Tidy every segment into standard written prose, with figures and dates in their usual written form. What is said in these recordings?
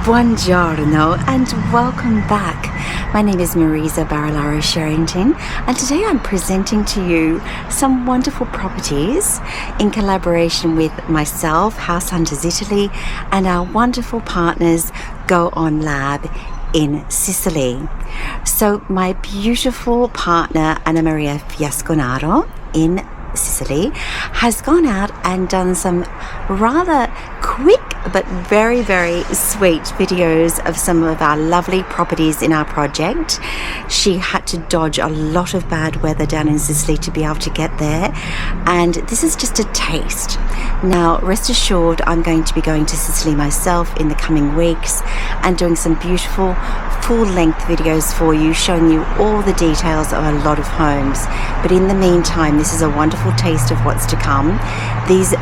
Buongiorno and welcome back. My name is Marisa Sherrington and today I'm presenting to you some wonderful properties in collaboration with myself, House Hunters Italy, and our wonderful partners Go On Lab in Sicily. So my beautiful partner Anna Maria Fiasconaro in Sicily has gone out and done some rather quick but very, very sweet videos of some of our lovely properties in our project. She had to dodge a lot of bad weather down in Sicily to be able to get there, and this is just a taste. Now rest assured I'm going to be going to Sicily myself in the coming weeks and doing some beautiful full-length videos for you, showing you all the details of a lot of homes. But in the meantime, this is a wonderful taste of what's to come. These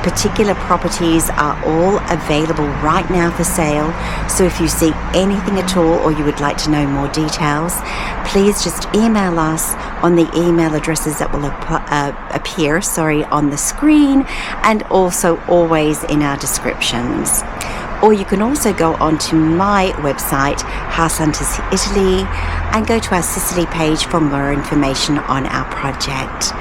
particular properties are all available right now for sale, so if you see anything at all or you would like to know more details, please just email us on the email addresses that will appear on the screen, and also always in our descriptions. Or you can also go onto my website, House Hunters Italy, and go to our Sicily page for more information on our project.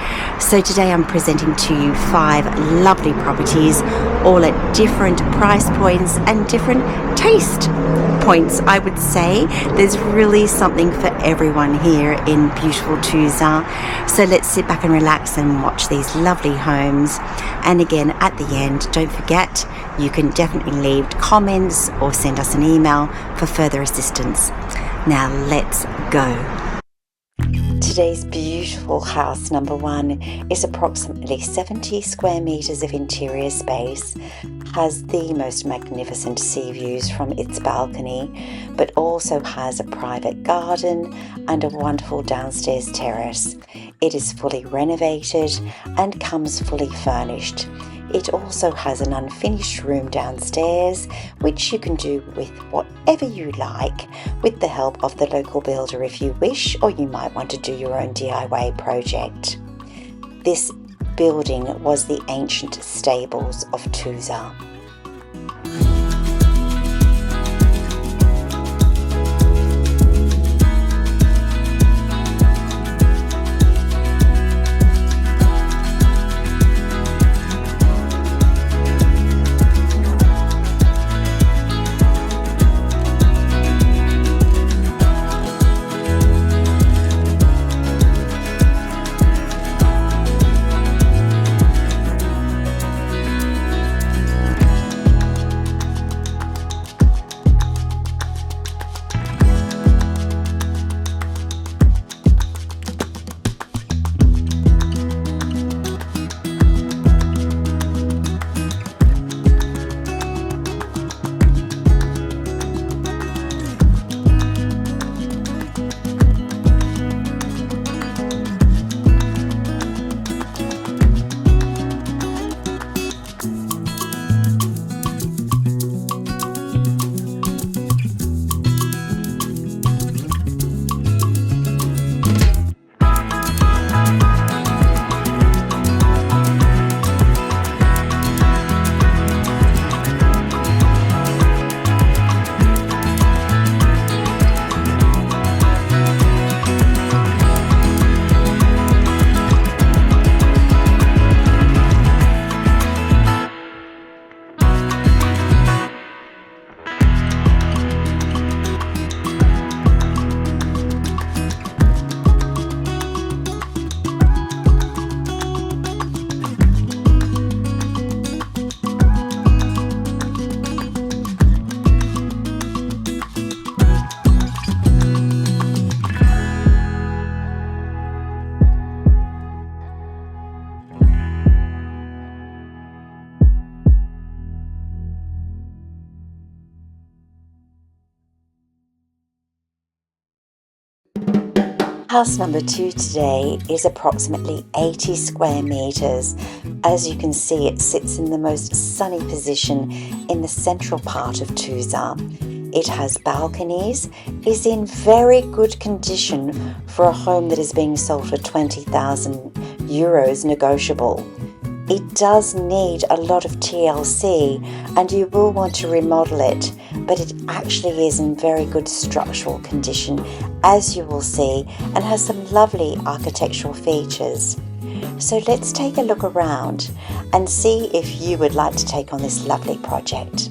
So today I'm presenting to you 5 lovely properties, all at different price points and different taste points, I would say. There's really something for everyone here in beautiful Tusa. So let's sit back and relax and watch these lovely homes. And again, at the end, don't forget, you can definitely leave comments or send us an email for further assistance. Now let's go. Today's beautiful house number 1 is approximately 70 square meters of interior space, has the most magnificent sea views from its balcony, but also has a private garden and a wonderful downstairs terrace. It is fully renovated and comes fully furnished. It also has an unfinished room downstairs, which you can do with whatever you like, with the help of the local builder if you wish, or you might want to do your own DIY project. This building was the ancient stables of Tusa. House number 2 today is approximately 80 square meters. As you can see, it sits in the most sunny position in the central part of Tusa. It has balconies, is in very good condition for a home that is being sold for €20,000 negotiable. It does need a lot of TLC and you will want to remodel it, but it actually is in very good structural condition, as you will see, and has some lovely architectural features. So let's take a look around and see if you would like to take on this lovely project.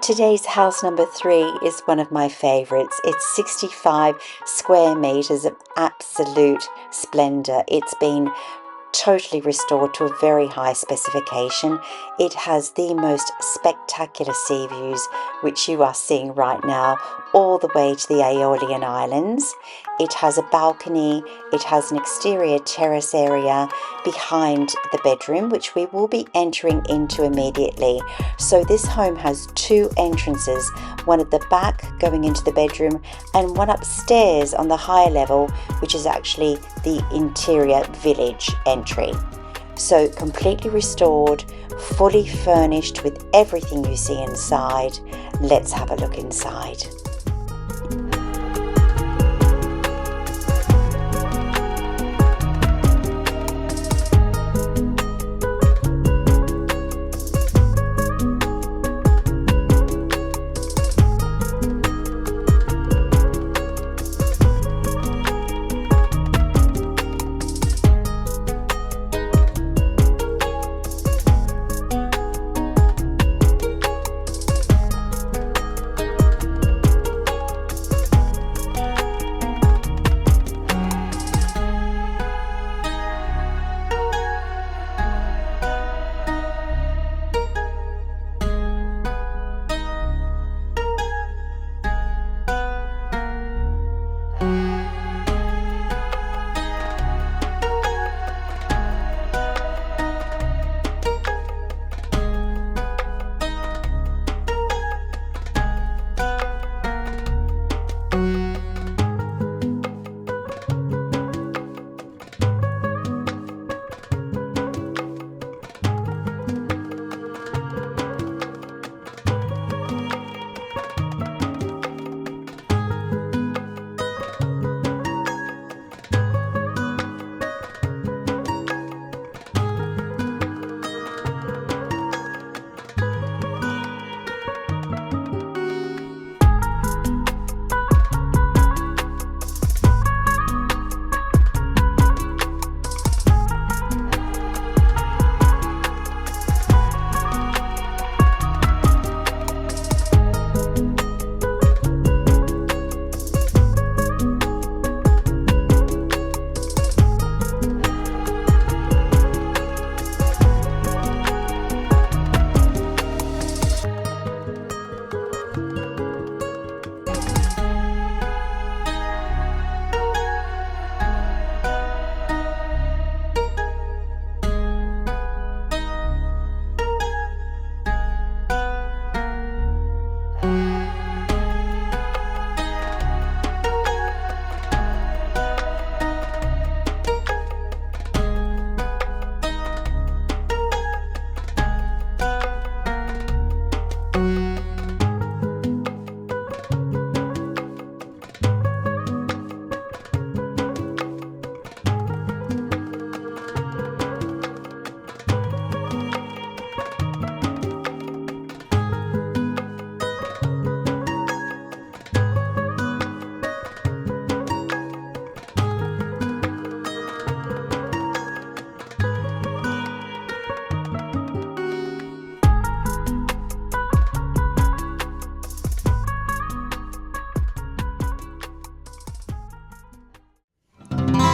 Today's house number 3 is one of my favourites. It's 65 square metres of absolute splendour. It's been totally restored to a very high specification. It has the most spectacular sea views, which you are seeing right now, all the way to the Aeolian Islands. It has a balcony, it has an exterior terrace area behind the bedroom, which we will be entering into immediately. So this home has 2 entrances, one at the back going into the bedroom and one upstairs on the higher level, which is actually the interior village entry. So completely restored, fully furnished with everything you see inside. Let's have a look inside.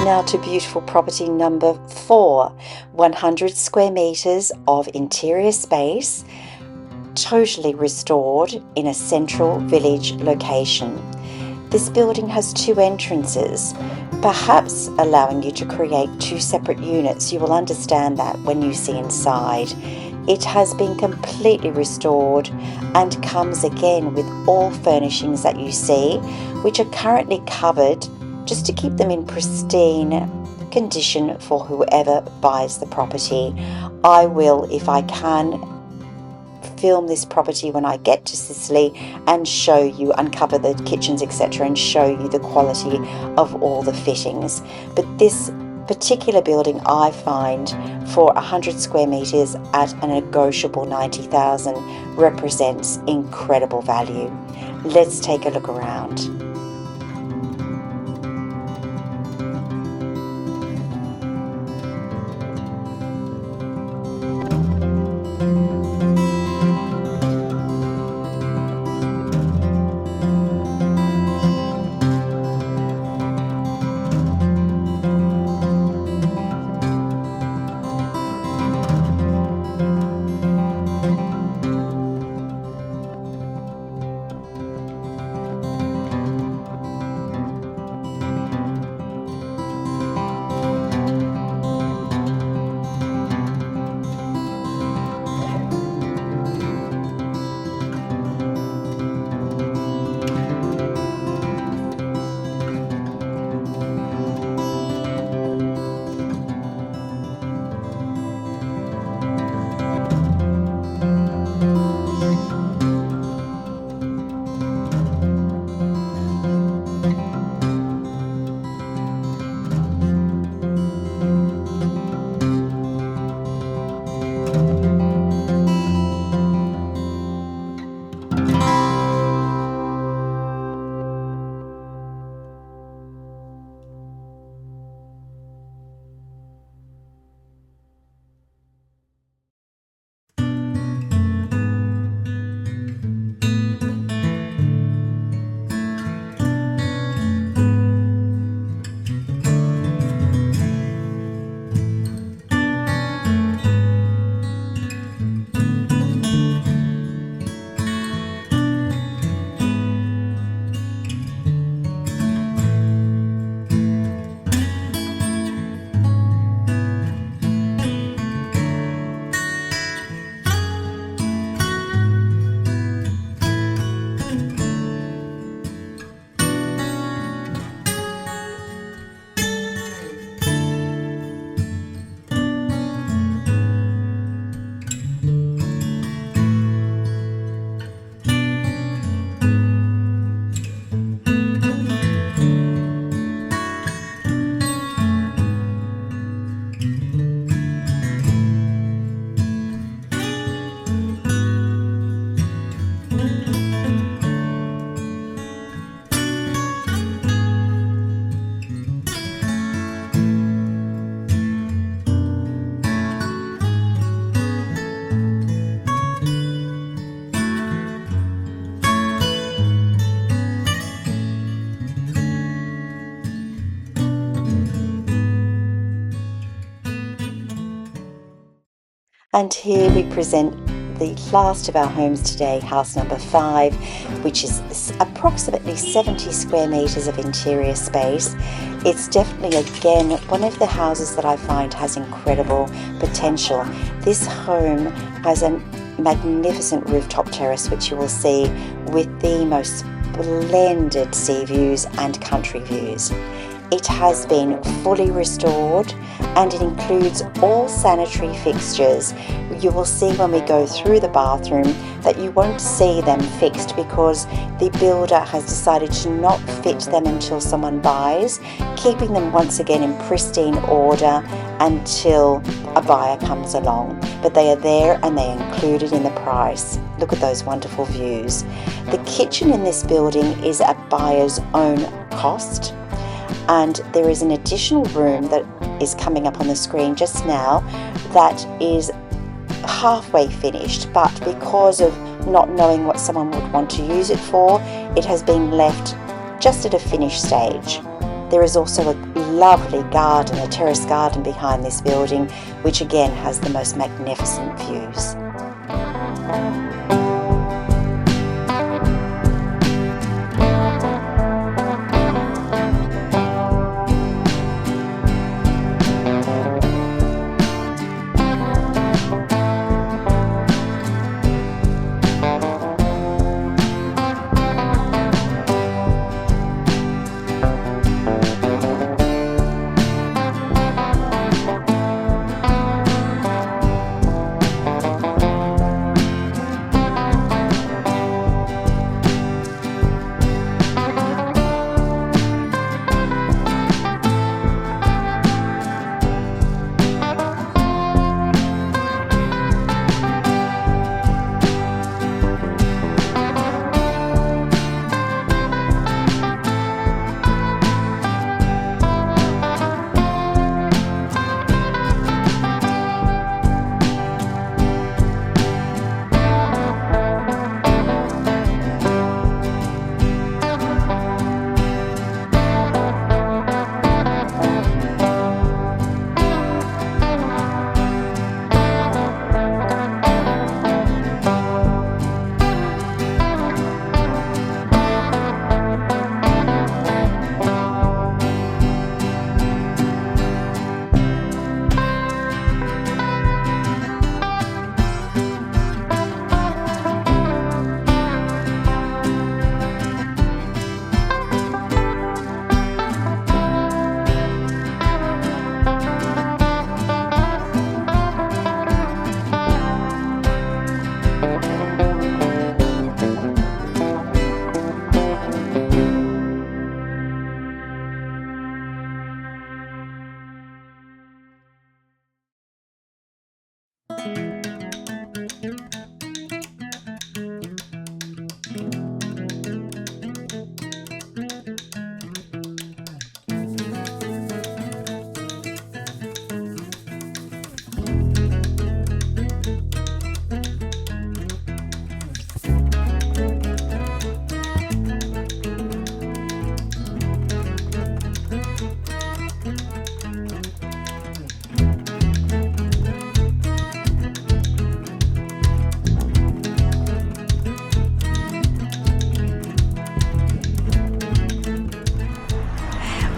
Now to beautiful property number 4, 100 square meters of interior space, totally restored in a central village location. This building has 2 entrances, perhaps allowing you to create 2 separate units. You will understand that when you see inside. It has been completely restored and comes again with all furnishings that you see, which are currently covered just to keep them in pristine condition for whoever buys the property. I will, if I can, film this property when I get to Sicily and show you, uncover the kitchens, etc., and show you the quality of all the fittings. But this particular building, I find, for 100 square meters at a negotiable 90,000 represents incredible value. Let's take a look around. And here we present the last of our homes today, house number 5, which is approximately 70 square meters of interior space. It's definitely, again, one of the houses that I find has incredible potential. This home has a magnificent rooftop terrace, which you will see with the most splendid sea views and country views. It has been fully restored and it includes all sanitary fixtures. You will see when we go through the bathroom that you won't see them fixed because the builder has decided to not fit them until someone buys, keeping them once again in pristine order until a buyer comes along. But they are there and they are included in the price. Look at those wonderful views. The kitchen in this building is at buyer's own cost. And there is an additional room that is coming up on the screen just now that is halfway finished, but because of not knowing what someone would want to use it for, it has been left just at a finished stage. There is also a lovely garden, a terrace garden behind this building, which again has the most magnificent views.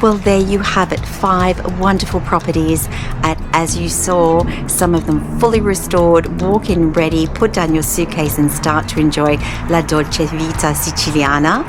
Well, there you have it, 5 wonderful properties at, as you saw, some of them fully restored, walk-in ready, put down your suitcase and start to enjoy la dolce vita siciliana.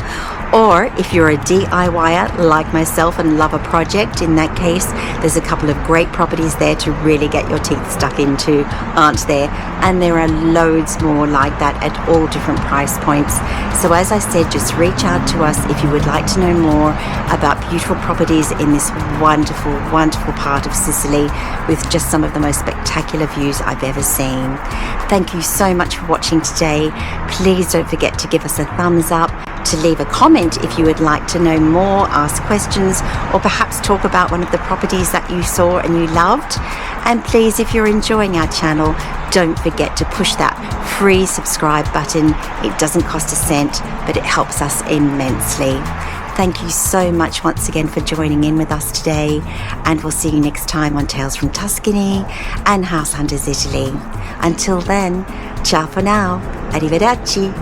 Or if you're a DIYer like myself and love a project, in that case, there's a couple of great properties there to really get your teeth stuck into, aren't there? And there are loads more like that at all different price points. So as I said, just reach out to us if you would like to know more about beautiful properties in this wonderful, wonderful part of Sicily with just some of the most spectacular views I've ever seen. Thank you so much for watching today. Please don't forget to give us a thumbs up, to leave a comment if you would like to know more, ask questions, or perhaps talk about one of the properties that you saw and you loved. And please, if you're enjoying our channel, don't forget to push that free subscribe button. It doesn't cost a cent, but it helps us immensely. Thank you so much once again for joining in with us today, and we'll see you next time on Tales from Tuscany and House Hunters Italy. Until then, ciao for now. Arrivederci.